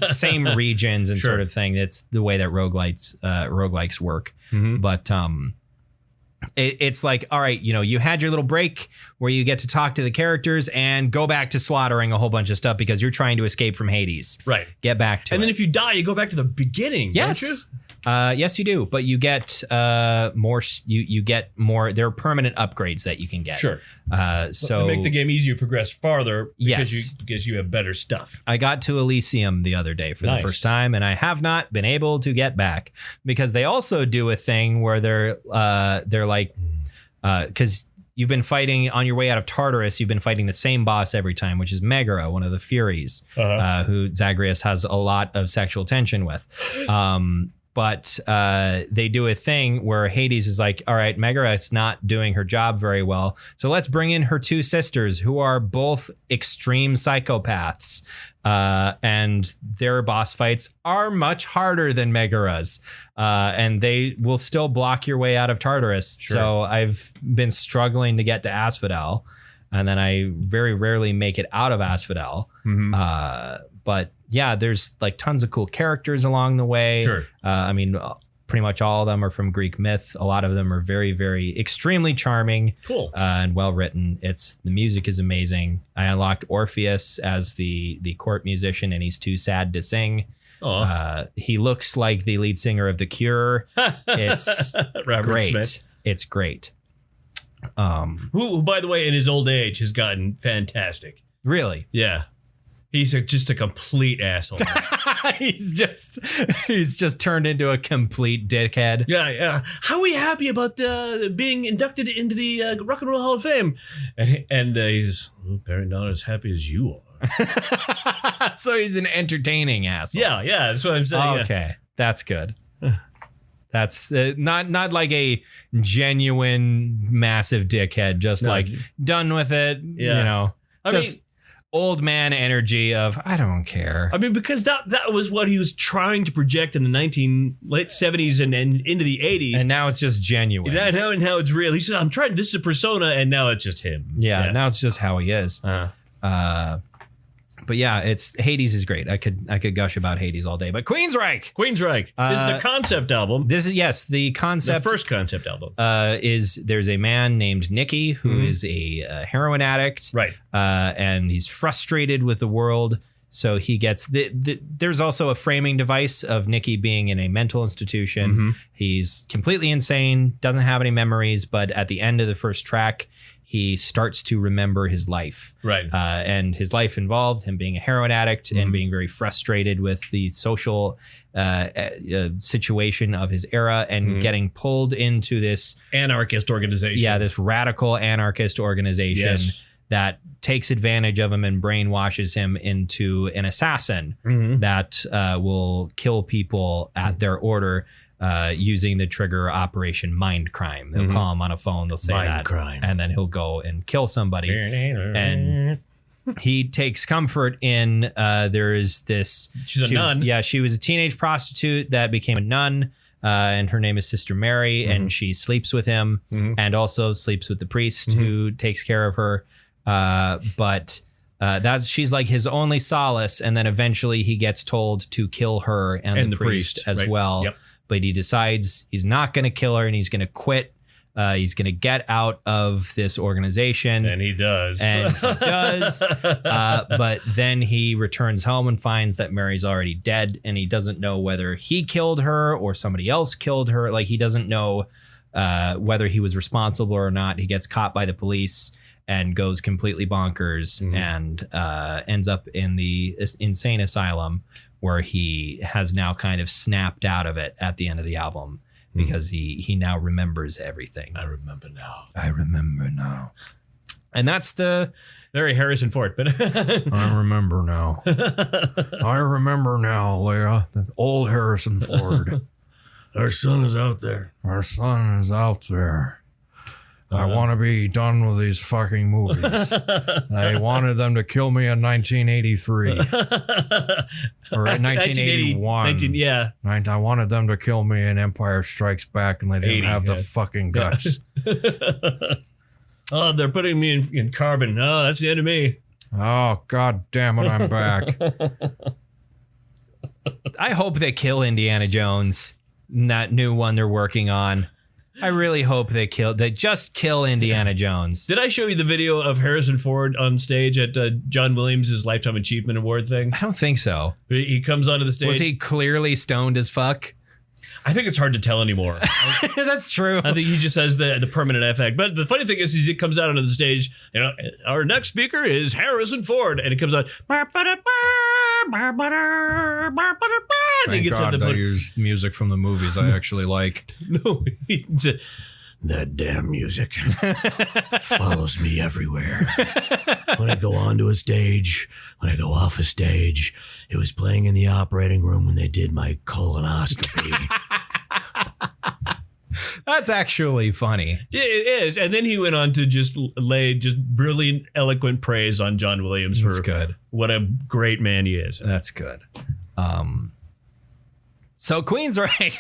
same regions and sort of thing. It's the way that roguelikes work. But it's like, all right, you know, you had your little break where you get to talk to the characters and go back to slaughtering a whole bunch of stuff because you're trying to escape from Hades. Right. Get back to it. And then if you die, you go back to the beginning. Yes. Don't you? Yes, you do. But you get more. You get more. There are permanent upgrades that you can get. Sure. So to make the game easier, progress farther. Yes. Because you have better stuff. I got to Elysium the other day for the first time, and I have not been able to get back because they also do a thing where they're like, because you've been fighting on your way out of Tartarus. You've been fighting the same boss every time, which is Megara, one of the Furies, who Zagreus has a lot of sexual tension with. But they do a thing where Hades is like, all right, Megara's not doing her job very well. So let's bring in her two sisters who are both extreme psychopaths. And their boss fights are much harder than Megara's. And they will still block your way out of Tartarus. Sure. So I've been struggling to get to Asphodel. And then I very rarely make it out of Asphodel. But yeah, there's like tons of cool characters along the way. Sure. I mean, pretty much all of them are from Greek myth. A lot of them are very, very extremely charming. Cool. And well written. The music is amazing. I unlocked Orpheus as the court musician, and he's too sad to sing. He looks like the lead singer of The Cure. It's great. Smith. It's great. Who, by the way, in his old age has gotten fantastic. Really? Yeah. He's just a complete asshole. he's just turned into a complete dickhead. Yeah. How are we happy about being inducted into the Rock and Roll Hall of Fame? And he's apparently not as happy as you are. So he's an entertaining asshole. Yeah, that's what I'm saying. Okay, that's good. That's not like a genuine massive dickhead, just like done with it. Yeah. You know, just old man energy of I don't care. I mean, because that was what he was trying to project in the late 70s and into the 80s. And now it's just genuine. Now it's real. He said, I'm trying, this is a persona, and now it's just him. Yeah. Now it's just how he is. But yeah, Hades is great. I could gush about Hades all day. But Queensryche. This is a concept album. The concept. The first concept album. There's a man named Nicky who is a heroin addict. Right. And he's frustrated with the world. So he gets there's also a framing device of Nicky being in a mental institution. Mm-hmm. He's completely insane, doesn't have any memories, but at the end of the first track, he starts to remember his life. Right. And his life involved him being a heroin addict and being very frustrated with the social situation of his era and getting pulled into this anarchist organization. Yeah, this radical anarchist organization that takes advantage of him and brainwashes him into an assassin that will kill people at their order. Using the trigger Operation Mindcrime. They'll call him on a phone, they'll say Mindcrime. And then he'll go and kill somebody. And he takes comfort in there is this... She's a nun. She was a teenage prostitute that became a nun. And her name is Sister Mary. And she sleeps with him and also sleeps with the priest who takes care of her. But she's like his only solace. And then eventually he gets told to kill her and the priest as well. Yep. But he decides he's not going to kill her and he's going to quit. He's going to get out of this organization. And he does. But then he returns home and finds that Mary's already dead. And he doesn't know whether he killed her or somebody else killed her. Like he doesn't know whether he was responsible or not. He gets caught by the police and goes completely bonkers and ends up in the insane asylum, where he has now kind of snapped out of it at the end of the album because he now remembers everything. I remember now. And that's the... Very Harrison Ford, but... I remember now. I remember now, Leah. Old Harrison Ford. Our son is out there. I want to be done with these fucking movies. I wanted them to kill me in 1983. Or in 1981. I wanted them to kill me in Empire Strikes Back, and they didn't have the fucking guts. Oh, they're putting me in carbon. Oh, that's the end of me. Oh, God damn it, I'm back. I hope they kill Indiana Jones in that new one they're working on. I really hope they just kill Indiana Jones. Did I show you the video of Harrison Ford on stage at John Williams' Lifetime Achievement Award thing? I don't think so. He comes onto the stage. Was he clearly stoned as fuck? I think it's hard to tell anymore. That's true. I think he just has the permanent effect. But the funny thing is he comes out onto the stage, our next speaker is Harrison Ford. And it comes out. Thank God I used music from the movies I actually like. No, that damn music follows me everywhere. When I go onto a stage, when I go off a stage, it was playing in the operating room when they did my colonoscopy. That's actually funny. Yeah, it is. And then he went on to just lay brilliant, eloquent praise on John Williams for what a great man he is. That's good. So Queensryche.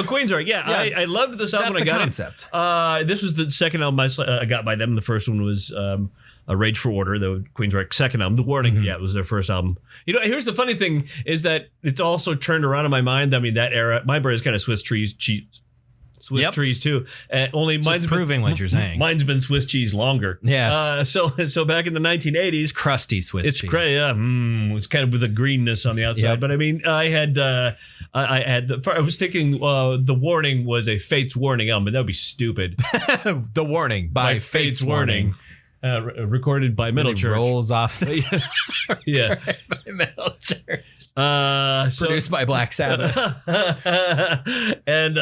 Queensryche, yeah. I loved this album when I got concept. it. This was the second album I got by them. The first one was A Rage for Order, the Queensryche's second album. The Warning, it was their first album. Here's the funny thing is that it's also turned around in my mind. I mean, that era, my brain is kind of Swiss trees too. Only mine's proving what you're saying. Mine's been Swiss cheese longer. Yes. So back in the 1980s, crusty Swiss cheese. It's kind of with a greenness on the outside. Yep. But I mean, I was thinking The Warning was a Fates Warning album, but that would be stupid. The Warning by Fates Warning. recorded by Metal Church. Rolls off the Yeah. by Metal Church. Produced by Black Sabbath. And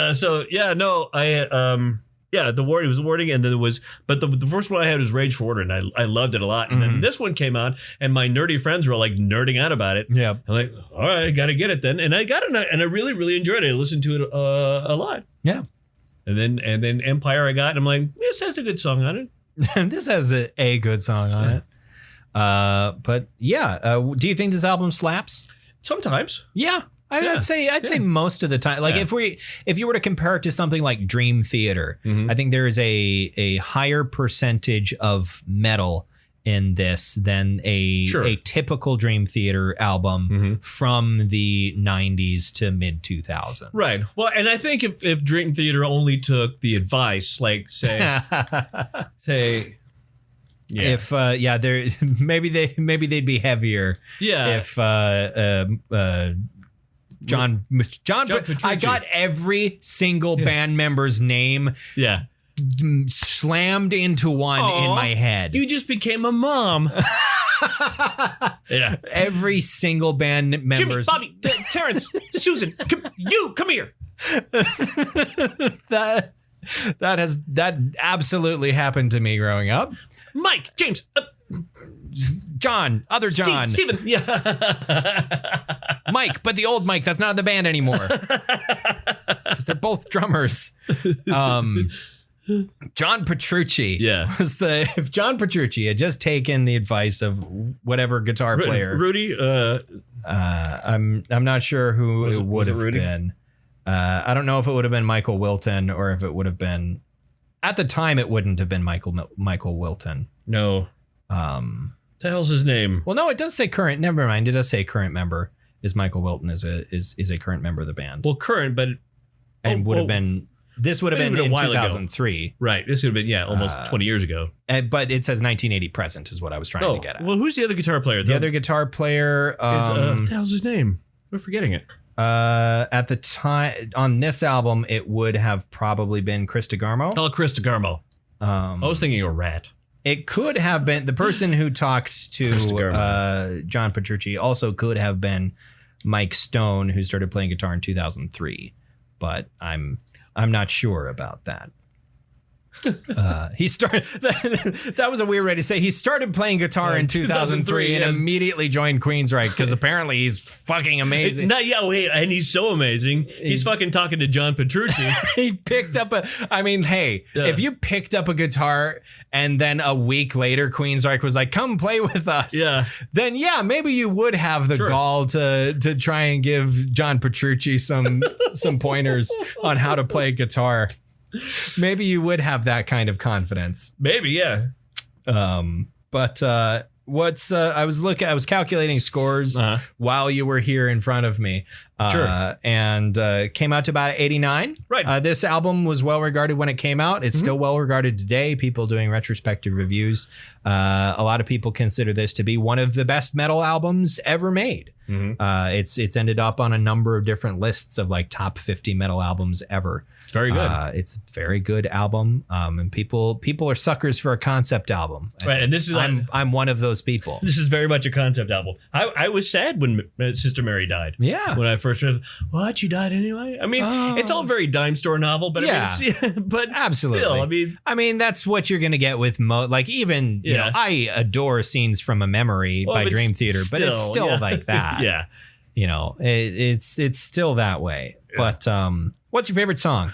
the Warning was Warning, and then but the first one I had was Rage for Order, and I loved it a lot. And then this one came out, and my nerdy friends were like nerding out about it. Yeah, I'm like, all right, I gotta get it then, and I got it, and I really, really enjoyed it. I listened to it a lot. Yeah, and then Empire I got, and I'm like, this has a good song on it. This has a good song on it. But yeah, do you think this album slaps? Sometimes. Yeah. I'd say most of the time. Like if you were to compare it to something like Dream Theater, I think there is a higher percentage of metal in this than a typical Dream Theater album from the 90s to mid 2000s. Right. Well, and I think if Dream Theater only took the advice, like say yeah. If there maybe they'd be heavier. Yeah. If John Petrucci. I got every single band member's name slammed into one in my head. You just became a mom. Yeah. Every single band member's Jimmy, Bobby, Terrence, Susan, come here. That absolutely happened to me growing up. Mike, James, John, other John. Steven. Yeah. Mike, but the old Mike that's not in the band anymore. Because they're both drummers. John Petrucci. Yeah. If John Petrucci had just taken the advice of whatever guitar player. Rudy. I'm not sure who it would have been. I don't know if it would have been Michael Wilton or if it would have been. At the time, it wouldn't have been Michael Wilton. No. The hell's his name? Well, no, it does say current. Never mind. It does say current member is Michael Wilton is a current member of the band. Well, current, but would have been. This would have been in 2003. Ago. Right. This would have been almost 20 years ago. But it says 1980 present is what I was trying to get at. Well, who's the other guitar player? The other guitar player. What the hell's his name? We're forgetting it. At the time on this album, it would have probably been Chris DeGarmo. Oh, Chris DeGarmo. I was thinking a Rat. It could have been the person who talked to John Petrucci. Also, could have been Mike Stone, who started playing guitar in 2003. But I'm not sure about that. He started. That was a weird way to say. He started playing guitar in 2003 and immediately joined Queensryche because apparently he's fucking amazing. And he's so amazing. He's fucking talking to John Petrucci. He picked up if you picked up a guitar and then a week later Queensryche was like, "Come play with us," then maybe you would have the gall to try and give John Petrucci some pointers on how to play guitar. Maybe you would have that kind of confidence. Maybe, yeah. But I was calculating scores while you were here in front of me. And came out to about 89. Right. This album was well regarded when it came out. It's still well regarded today. People doing retrospective reviews. A lot of people consider this to be one of the best metal albums ever made. It's ended up on a number of different lists of like top 50 metal albums ever. It's very good. It's a very good album. And people are suckers for a concept album. Right. And this is I'm one of those people. This is very much a concept album. I was sad when Sister Mary died. Yeah. When I first read, what, she died anyway? I mean, it's all very dime store novel, but but absolutely. Still, I mean, that's what you're gonna get with you know, I adore Scenes from a Memory by Dream Theater, but it's still like that. Yeah. You know, it's still that way. Yeah. But what's your favorite song?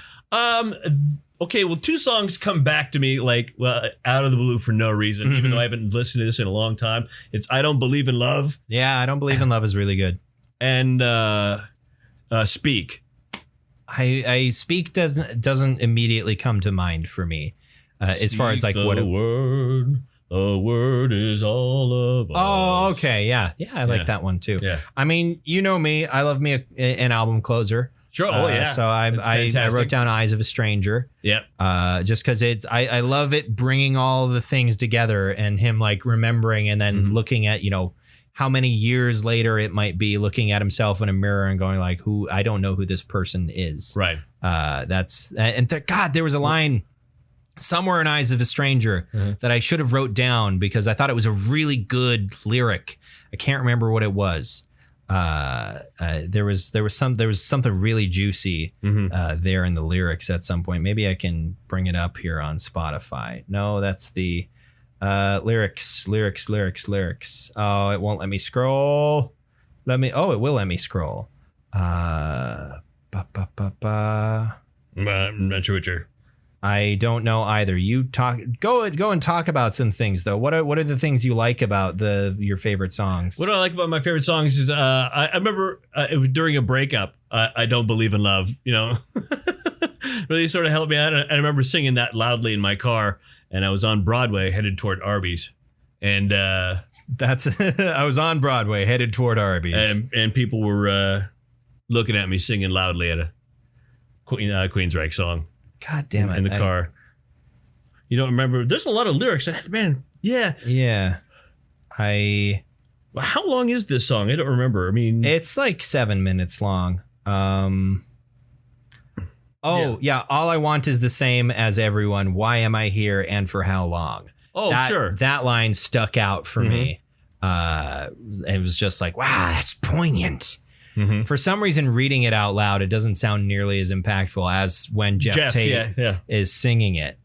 Okay, well, two songs come back to me out of the blue for no reason, even though I haven't listened to this in a long time. It's I Don't Believe in Love. Yeah, I Don't Believe in Love is really good. And Speak. I Speak doesn't immediately come to mind for me. As far as like what the word is all of us. Oh, okay, yeah, I like that one too. Yeah, I mean, you know me, I love me an album closer. Sure. So I wrote down Eyes of a Stranger. Yeah. Just because I love it bringing all the things together and him like remembering and then looking at, you know, how many years later it might be looking at himself in a mirror and going like, I don't know who this person is. Right. God, there was a line Somewhere in Eyes of a Stranger that I should have wrote down because I thought it was a really good lyric. I can't remember what it was. There was something really juicy there in the lyrics at some point. Maybe I can bring it up here on Spotify. No, that's the lyrics. Oh, it won't let me scroll. It will let me scroll. I'm not sure what you're. I don't know either. You go and talk about some things though. What are the things you like about your favorite songs? What do I like about my favorite songs is I remember it was during a breakup. I Don't Believe in Love, really sort of helped me out. I remember singing that loudly in my car, and I was on Broadway headed toward Arby's, and that's I was on Broadway headed toward Arby's, and people were looking at me singing loudly at a Queensryche song. God damn it! In the car. You don't remember? There's a lot of lyrics, man. Yeah. Yeah. How long is this song? I don't remember. I mean, it's like 7 minutes long. Yeah. All I want is the same as everyone. Why am I here and for how long? Oh, sure. That line stuck out for me. It was just like, wow, that's poignant. For some reason, reading it out loud, it doesn't sound nearly as impactful as when Jeff Tate is singing it.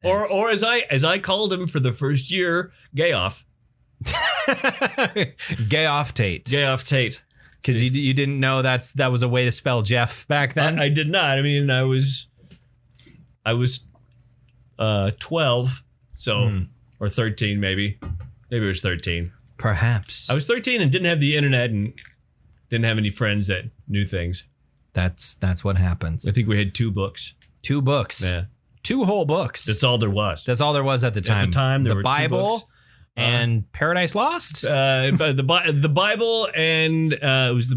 Or as I called him for the first year, Gay Off. Gay Off Tate. Gay Off Tate. Because you didn't know that was a way to spell Jeff back then? I did not. I mean, I was 12, so or 13 maybe. Maybe it was 13. Perhaps. I was 13 and didn't have the internet and didn't have any friends that knew things. That's what happens. I think we had 2 books. 2 books. Yeah. 2 whole books. That's all there was. That's all there was at the time. At the time, there were Bible 2 books. And Paradise Lost. The Bible and it was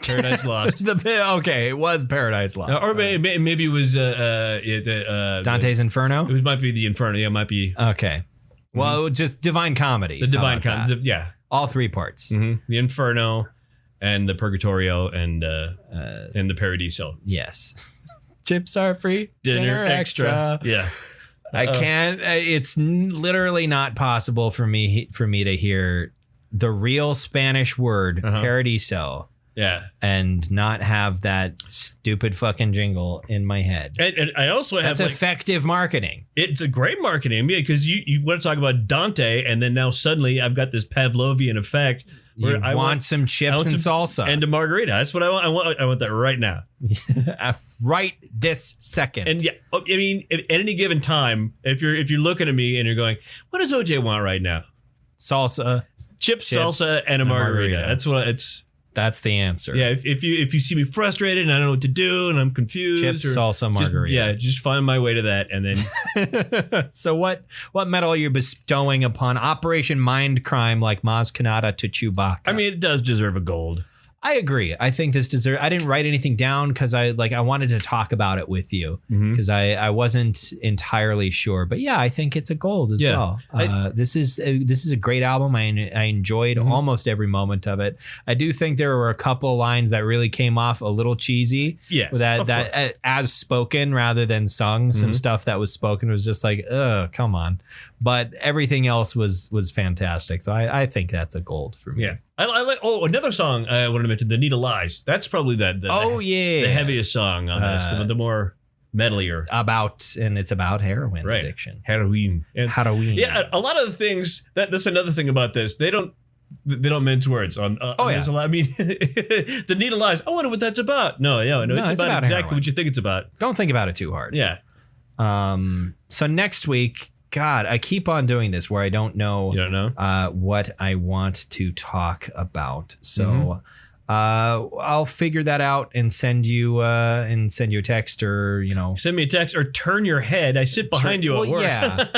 Paradise Lost. Okay, it was Paradise Lost. Or maybe it was Dante's Inferno. It might be the Inferno. Yeah, it might be. Okay. Well, just Divine Comedy. The Divine Comedy. Yeah. All 3 parts. The Inferno and the Purgatorio and the Paradiso. Yes. Chips are free. Dinner extra. Yeah. I can't. It's literally not possible for me to hear the real Spanish word Paradiso. Yeah. And not have that stupid fucking jingle in my head. And I also have that's effective marketing. It's a great marketing because you want to talk about Dante, and then now suddenly I've got this Pavlovian effect. Where I want some chips and salsa and a margarita. That's what I want. I want that right now, right this second. And yeah, I mean, at any given time, if you're looking at me and you're going, "What does OJ want right now?" Salsa, chips, salsa, and a margarita. That's what it's. That's the answer. Yeah, if you see me frustrated and I don't know what to do and I'm confused, chips, salsa, margarita. Just find my way to that, and then. So what medal are you bestowing upon Operation Mindcrime, like Maz Kanata to Chewbacca? I mean, it does deserve a gold. I agree. I think this deserves. I didn't write anything down because I wanted to talk about it with you because I wasn't entirely sure. But yeah, I think it's a gold as well. This is a great album. I enjoyed almost every moment of it. I do think there were a couple lines that really came off a little cheesy. Yeah, that as spoken rather than sung. Some stuff that was spoken was just like, come on. But everything else was fantastic. So I think that's a gold for me. Yeah. I like another song I wanted to mention, The Need of Lies. That's probably the heaviest song on this, the more metalier. It's about heroin addiction. Heroin. Yeah, a lot of the things that's another thing about this. They don't mince words on there's a lot. I mean, The Need of Lies. I wonder what that's about. No, it's about exactly heroin. What you think it's about. Don't think about it too hard. Yeah. So next week, God, I keep on doing this where I don't know. You don't know? What I want to talk about. So I'll figure that out and send you a text or send me a text or turn your head. I sit behind you at work. Yeah,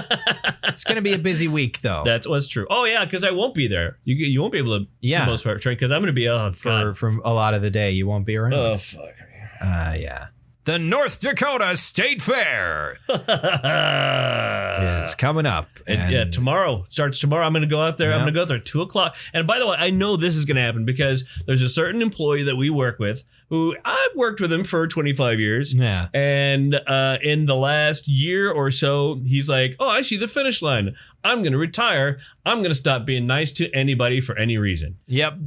it's gonna be a busy week though. That's what's true. Oh yeah, because I won't be there. You won't be able to. For the most part, because I'm gonna be for a lot of the day. You won't be around. Oh fuck. Yeah. the North Dakota State Fair is coming up. And tomorrow starts tomorrow. I'm going to go out there. Yep. I'm going to go out there at 2:00. And by the way, I know this is going to happen because there's a certain employee that we work with who I've worked with him for 25 years. Yeah. And in the last year or so, he's like, oh, I see the finish line. I'm going to retire. I'm going to stop being nice to anybody for any reason. Yep.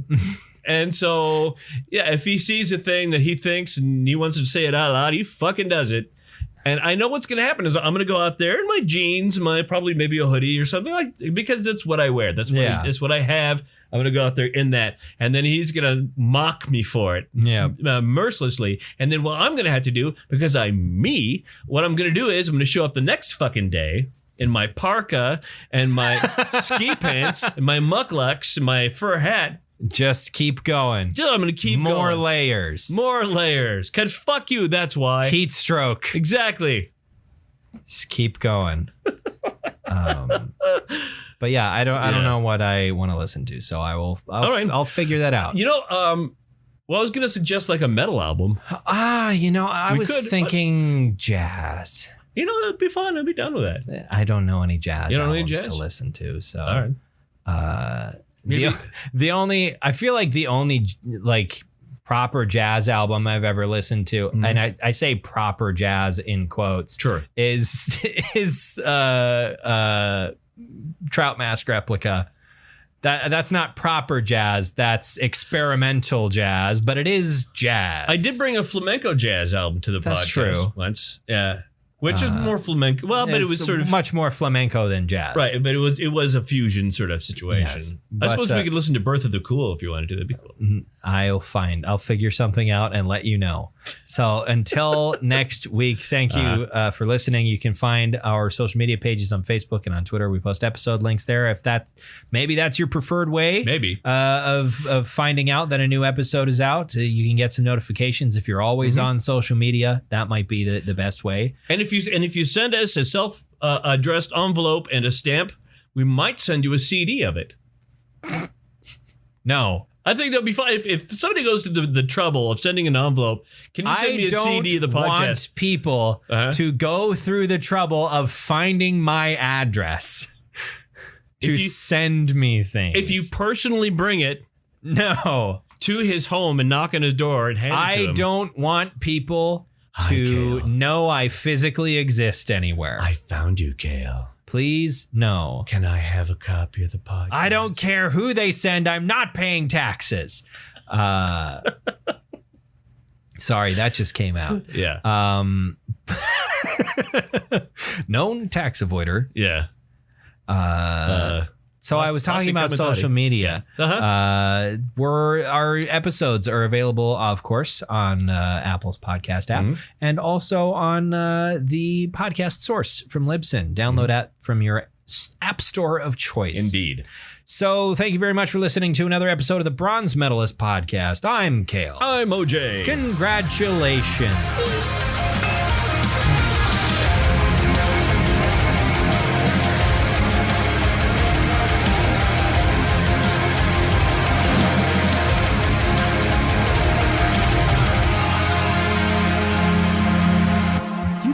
And so, yeah, if he sees a thing that he thinks and he wants to say it out loud, he fucking does it. And I know what's going to happen is I'm going to go out there in my jeans, probably maybe a hoodie or something because that's what I wear. That's what I have. I'm going to go out there in that. And then he's going to mock me for it mercilessly. And then what I'm going to have to do, because I'm me, what I'm going to do is I'm going to show up the next fucking day in my parka and my ski pants and my mucklucks and my fur hat. Just keep going. I'm going to keep going. More layers. Because fuck you, that's why. Heat stroke. Exactly. Just keep going. But yeah, I don't know what I want to listen to, so I'll figure that out. You know, well, I was going to suggest like a metal album. I was thinking jazz. You know, that'd be fun. I'd be down with that. I don't know any jazz albums to jazz? listen to, so. All right. I feel like the only like proper jazz album I've ever listened to, and I say proper jazz in quotes, sure, is Trout Mask Replica. That's not proper jazz. That's experimental jazz, but it is jazz. I did bring a flamenco jazz album to the podcast true. once. Yeah. Which is more flamenco. Well, but it was sort of much more flamenco than jazz. Right, but it was a fusion sort of situation. Yes, I suppose we could listen to Birth of the Cool if you wanted to. That'd be cool. I'll figure something out and let you know. So until next week, thank you for listening. You can find our social media pages on Facebook and on Twitter. We post episode links there. If maybe that's your preferred way, of finding out that a new episode is out. You can get some notifications if you're always on social media. That might be the best way. And if you send us a self-addressed envelope and a stamp, we might send you a CD of it. No. I think that'd be fine. If somebody goes to the trouble of sending an envelope, can you send me a CD of the podcast? I don't want people to go through the trouble of finding my address to send me things. If you personally bring it to his home and knock on his door and hand it to him. I don't want people to know I physically exist anywhere. I found you, Kale. Please, no. Can I have a copy of the podcast? I don't care who they send. I'm not paying taxes. Sorry, that just came out. Yeah. Known tax avoider. Yeah. So I was talking about social media. Our episodes are available, of course, on Apple's podcast app and also on the podcast source from Libsyn. Download that from your app store of choice. Indeed. So thank you very much for listening to another episode of the Bronze Medalist podcast. I'm Kale. I'm OJ. Congratulations.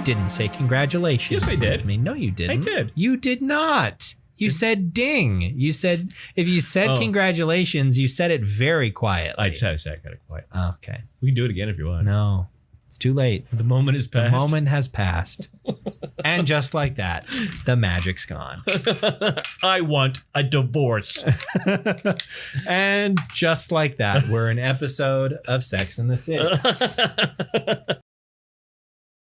Didn't say congratulations. Yes, I did. With me. No, you didn't. I did. You did not. You said ding. You said if you said congratulations, you said it very quietly. I said it kind of quiet. Okay. We can do it again if you want. No, it's too late. The moment is past. The moment has passed. And just like that, the magic's gone. I want a divorce. And just like that, we're an episode of Sex and the City.